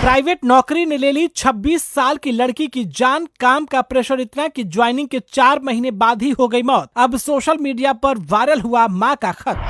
Private नौकरी ने ले ली 26 साल की लड़की की जान। काम का प्रेशर इतना कि ज्वाइनिंग के 4 महीने बाद ही हो गई मौत। अब सोशल मीडिया पर वायरल हुआ मां का खत।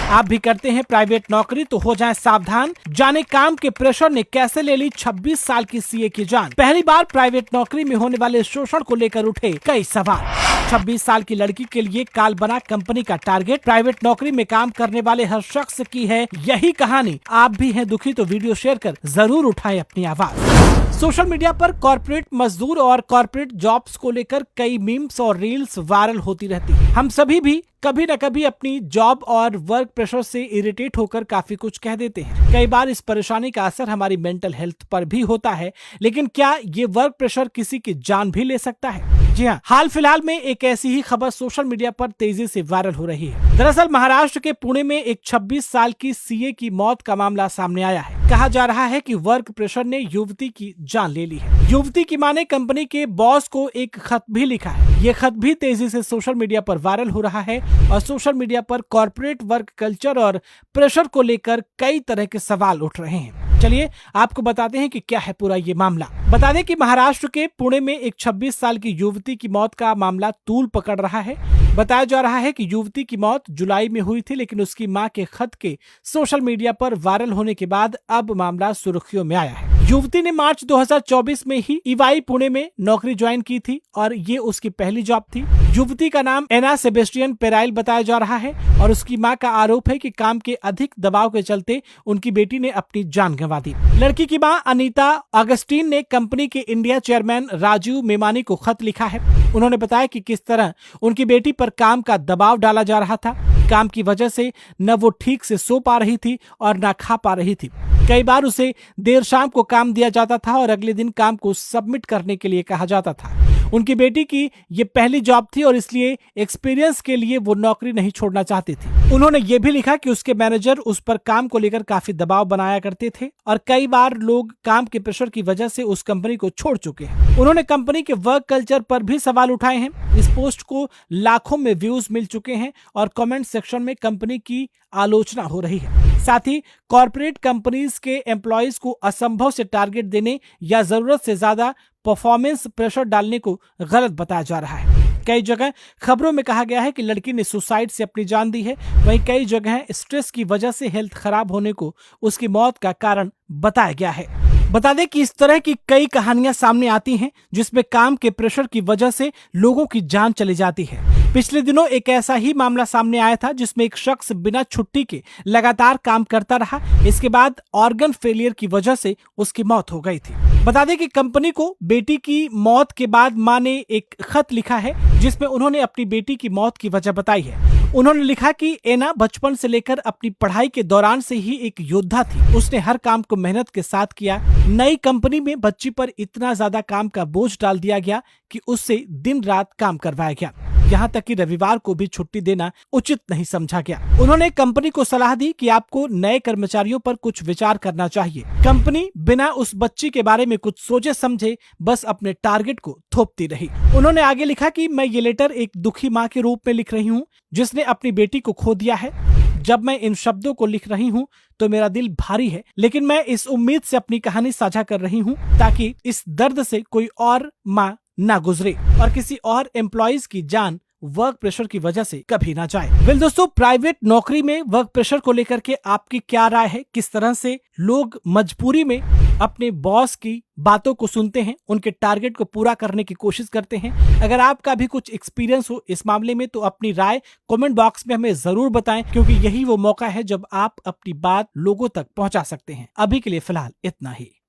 आप भी करते हैं प्राइवेट नौकरी तो हो जाएं सावधान। जाने काम के प्रेशर ने कैसे ले ली 26 साल की सीए की जान। पहली बार प्राइवेट नौकरी में होने वाले शोषण को लेकर उठे कई सवाल। 26 साल की लड़की के लिए काल बना कंपनी का टारगेट। प्राइवेट नौकरी में काम करने वाले हर शख्स की है यही कहानी। आप भी हैं दुखी तो वीडियो शेयर कर जरूर उठाएं अपनी आवाज। सोशल मीडिया पर कॉर्पोरेट मजदूर और कॉर्पोरेट जॉब्स को लेकर कई मीम्स और रील्स वायरल होती रहती है। हम सभी भी कभी न कभी अपनी जॉब और वर्क प्रेशर से इरिटेट होकर काफी कुछ कह देते हैं। कई बार इस परेशानी का असर हमारी मेंटल हेल्थ पर भी होता है। लेकिन क्या ये वर्क प्रेशर किसी की जान भी ले सकता है? जी हाँ, हाल फिलहाल में एक ऐसी ही खबर सोशल मीडिया पर तेजी से वायरल हो रही है। दरअसल महाराष्ट्र के पुणे में एक 26 साल की सीए की मौत का मामला सामने आया है। कहा जा रहा है कि वर्क प्रेशर ने युवती की जान ले ली है। युवती की मां ने कंपनी के बॉस को एक खत भी लिखा है। ये खत भी तेजी से सोशल मीडिया पर वायरल हो रहा है और सोशल मीडिया पर कॉर्पोरेट वर्क कल्चर और प्रेशर को लेकर कई तरह के सवाल उठ रहे हैं। चलिए आपको बताते हैं कि क्या है पूरा ये मामला। बता दें कि महाराष्ट्र के पुणे में एक 26 साल की युवती की मौत का मामला तूल पकड़ रहा है। बताया जा रहा है कि युवती की मौत जुलाई में हुई थी, लेकिन उसकी मां के खत के सोशल मीडिया पर वायरल होने के बाद अब मामला सुर्खियों में आया है। युवती ने मार्च 2024 में ही ईवाई पुणे में नौकरी ज्वाइन की थी और ये उसकी पहली जॉब थी। युवती का नाम एना सेबेस्टियन पेराइल बताया जा रहा है और उसकी मां का आरोप है कि काम के अधिक दबाव के चलते उनकी बेटी ने अपनी जान गंवा दी। लड़की की मां अनीता अगस्टीन ने कंपनी के इंडिया चेयरमैन राजीव मेमानी को खत लिखा है। उन्होंने बताया कि किस तरह उनकी बेटी पर काम का दबाव डाला जा रहा था। काम की वजह से न वो ठीक से सो पा रही थी और न खा पा रही थी। कई बार उसे देर शाम को काम दिया जाता था और अगले दिन काम को सबमिट करने के लिए कहा जाता था। उनकी बेटी की ये पहली जॉब थी और इसलिए एक्सपीरियंस के लिए वो नौकरी नहीं छोड़ना चाहती थी। उन्होंने ये भी लिखा कि उसके मैनेजर उस पर काम को लेकर काफी दबाव बनाया करते थे और कई बार लोग काम के प्रेशर की वजह से उस कंपनी को छोड़ चुके हैं। उन्होंने कंपनी के वर्क कल्चर पर भी सवाल उठाए हैं। इस पोस्ट को लाखों में व्यूज मिल चुके हैं और कमेंट सेक्शन में कंपनी की आलोचना हो रही है। साथ ही कॉर्पोरेट कंपनीज के एम्प्लॉयज को असंभव से टारगेट देने या जरूरत से ज्यादा परफॉर्मेंस प्रेशर डालने को गलत बताया जा रहा है। कई जगह खबरों में कहा गया है कि लड़की ने सुसाइड से अपनी जान दी है। वहीं कई जगह स्ट्रेस की वजह से हेल्थ खराब होने को उसकी मौत का कारण बताया गया है। बता दें कि इस तरह की कई कहानियां सामने आती हैं जिसमें काम के प्रेशर की वजह से लोगों की जान चली जाती है। पिछले दिनों एक ऐसा ही मामला सामने आया था जिसमें एक शख्स बिना छुट्टी के लगातार काम करता रहा। इसके बाद ऑर्गन फेलियर की वजह से उसकी मौत हो गई थी। बता दें कि कंपनी को बेटी की मौत के बाद मां ने एक खत लिखा है जिसमें उन्होंने अपनी बेटी की मौत की वजह बताई है। उन्होंने लिखा कि एना बचपन से लेकर अपनी पढ़ाई के दौरान से ही एक योद्धा थी। उसने हर काम को मेहनत के साथ किया। नई कंपनी में बच्ची पर इतना ज्यादा काम का बोझ डाल दिया गया कि उससे दिन रात काम करवाया गया। यहाँ तक कि रविवार को भी छुट्टी देना उचित नहीं समझा गया। उन्होंने कंपनी को सलाह दी कि आपको नए कर्मचारियों पर कुछ विचार करना चाहिए। कंपनी बिना उस बच्ची के बारे में कुछ सोचे समझे बस अपने टारगेट को थोपती रही। उन्होंने आगे लिखा कि मैं ये लेटर एक दुखी माँ के रूप में लिख रही हूँ जिसने अपनी बेटी को खो दिया है। जब मैं इन शब्दों को लिख रही हूँ तो मेरा दिल भारी है, लेकिन मैं इस उम्मीद से अपनी कहानी साझा कर रही हूँ ताकि इस दर्द से कोई और माँ ना गुजरे और किसी और एम्प्लॉइज की जान वर्क प्रेशर की वजह से कभी ना जाए। वेल दोस्तों, प्राइवेट नौकरी में वर्क प्रेशर को लेकर के आपकी क्या राय है? किस तरह से लोग मजबूरी में अपने बॉस की बातों को सुनते हैं, उनके टारगेट को पूरा करने की कोशिश करते हैं? अगर आपका भी कुछ एक्सपीरियंस हो इस मामले में तो अपनी राय कमेंट बॉक्स में हमें जरूर बताएं, क्योंकि यही वो मौका है जब आप अपनी बात लोगों तक पहुंचा सकते हैं। अभी के लिए फिलहाल इतना ही।